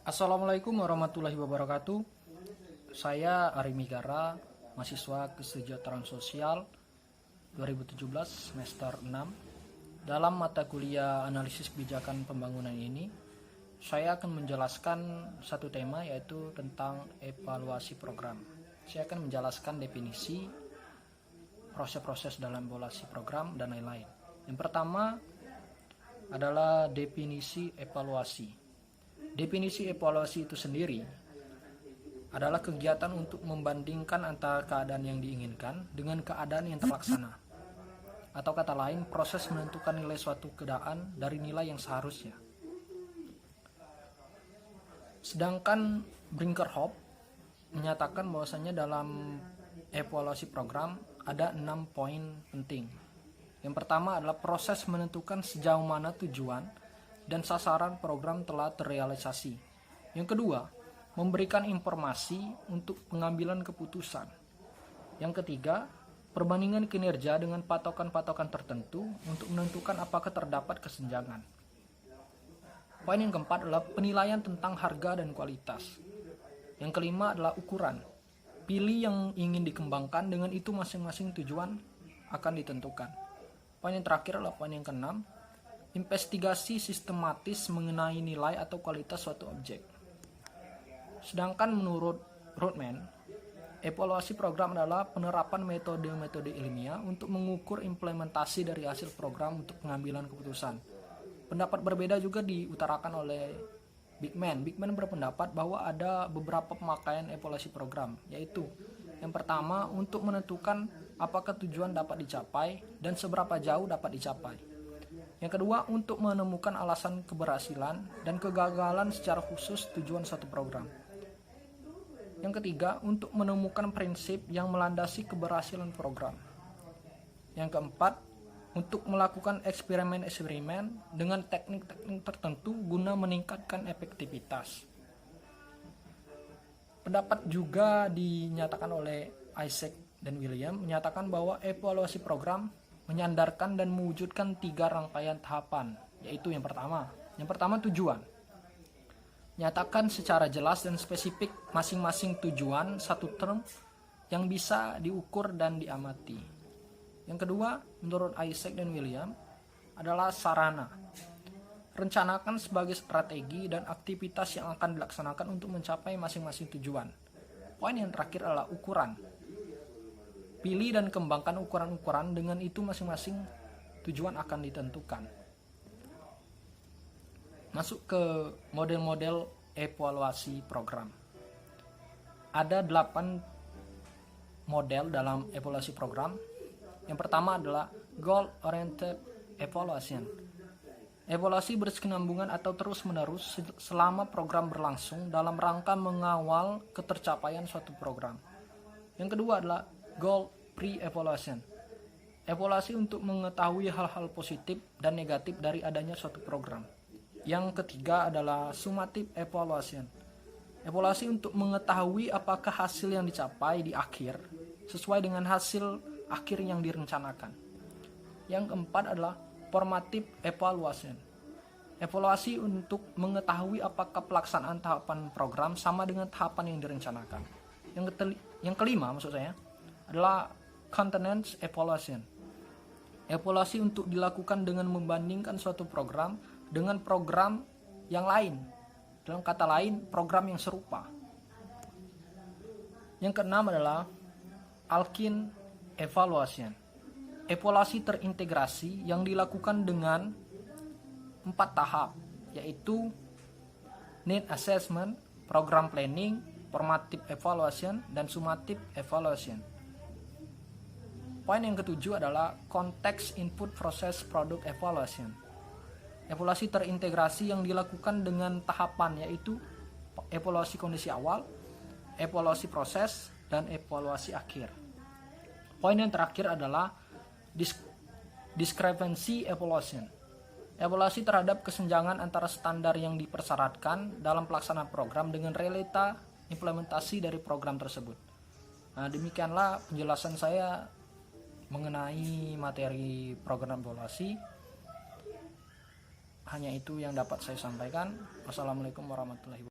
Assalamualaikum warahmatullahi wabarakatuh. Saya Ari Migara, mahasiswa Kesejahteraan Sosial 2017 semester 6. Dalam mata kuliah analisis kebijakan pembangunan ini, saya akan menjelaskan satu tema, yaitu tentang evaluasi program. Saya akan menjelaskan definisi, proses-proses dalam evaluasi program, dan lain-lain. Yang pertama adalah definisi evaluasi. Definisi evaluasi itu sendiri adalah kegiatan untuk membandingkan antara keadaan yang diinginkan dengan keadaan yang terlaksana. Atau kata lain, proses menentukan nilai suatu keadaan dari nilai yang seharusnya. Sedangkan Brinkerhoff menyatakan bahwasanya dalam evaluasi program ada 6 poin penting. Yang pertama adalah proses menentukan sejauh mana tujuan dan sasaran program telah terrealisasi. Yang kedua, memberikan informasi untuk pengambilan keputusan. Yang ketiga, perbandingan kinerja dengan patokan-patokan tertentu untuk menentukan apakah terdapat kesenjangan. Poin yang keempat adalah penilaian tentang harga dan kualitas. Yang kelima adalah ukuran. Pilih yang ingin dikembangkan, dengan itu masing-masing tujuan akan ditentukan. Poin yang terakhir adalah poin yang keenam, investigasi sistematis mengenai nilai atau kualitas suatu objek. Sedangkan menurut Rothman, evaluasi program adalah penerapan metode-metode ilmiah untuk mengukur implementasi dari hasil program untuk pengambilan keputusan. Pendapat berbeda juga diutarakan oleh Bigman. Bigman berpendapat bahwa ada beberapa pemakaian evaluasi program, yaitu yang pertama, untuk menentukan apakah tujuan dapat dicapai dan seberapa jauh dapat dicapai. Yang kedua, untuk menemukan alasan keberhasilan dan kegagalan secara khusus tujuan satu program. Yang ketiga, untuk menemukan prinsip yang melandasi keberhasilan program. Yang keempat, untuk melakukan eksperimen-eksperimen dengan teknik-teknik tertentu guna meningkatkan efektivitas. Pendapat juga dinyatakan oleh Isaac dan William, menyatakan bahwa evaluasi program menyandarkan dan mewujudkan 3 rangkaian tahapan, yaitu yang pertama tujuan. Nyatakan secara jelas dan spesifik masing-masing tujuan satu term yang bisa diukur dan diamati. Yang kedua, menurut Isaac dan William, adalah sarana. Rencanakan sebagai strategi dan aktivitas yang akan dilaksanakan untuk mencapai masing-masing tujuan. Poin yang terakhir adalah ukuran. Pilih dan kembangkan ukuran-ukuran, dengan itu masing-masing tujuan akan ditentukan. Masuk ke model-model evaluasi program. Ada 8 model dalam evaluasi program. Yang pertama adalah goal-oriented evaluation. Evaluasi berkesinambungan atau terus-menerus selama program berlangsung dalam rangka mengawal ketercapaian suatu program. Yang kedua adalah goal pre-evaluation. Evaluasi untuk mengetahui hal-hal positif dan negatif dari adanya suatu program. Yang ketiga adalah summative evaluation. Evaluasi untuk mengetahui apakah hasil yang dicapai di akhir sesuai dengan hasil akhir yang direncanakan. Yang keempat adalah formative evaluation. Evaluasi untuk mengetahui apakah pelaksanaan tahapan program sama dengan tahapan yang direncanakan. Yang kelima adalah content evaluation. Evaluasi untuk dilakukan dengan membandingkan suatu program dengan program yang lain. Dalam kata lain, program yang serupa. Yang keenam adalah Alkin evaluation. Evaluasi terintegrasi yang dilakukan dengan 4 tahap, yaitu need assessment, program planning, formative evaluation, dan summative evaluation. Poin yang ketujuh adalah context input process product evaluation. Evaluasi terintegrasi yang dilakukan dengan tahapan, yaitu evaluasi kondisi awal, evaluasi proses, dan evaluasi akhir. Poin yang terakhir adalah discrepancy evaluation. Evaluasi terhadap kesenjangan antara standar yang dipersyaratkan dalam pelaksanaan program dengan realita implementasi dari program tersebut. Nah, demikianlah penjelasan saya mengenai materi program evaluasi. Hanya itu yang dapat saya sampaikan. Wassalamualaikum warahmatullahi wabarakatuh.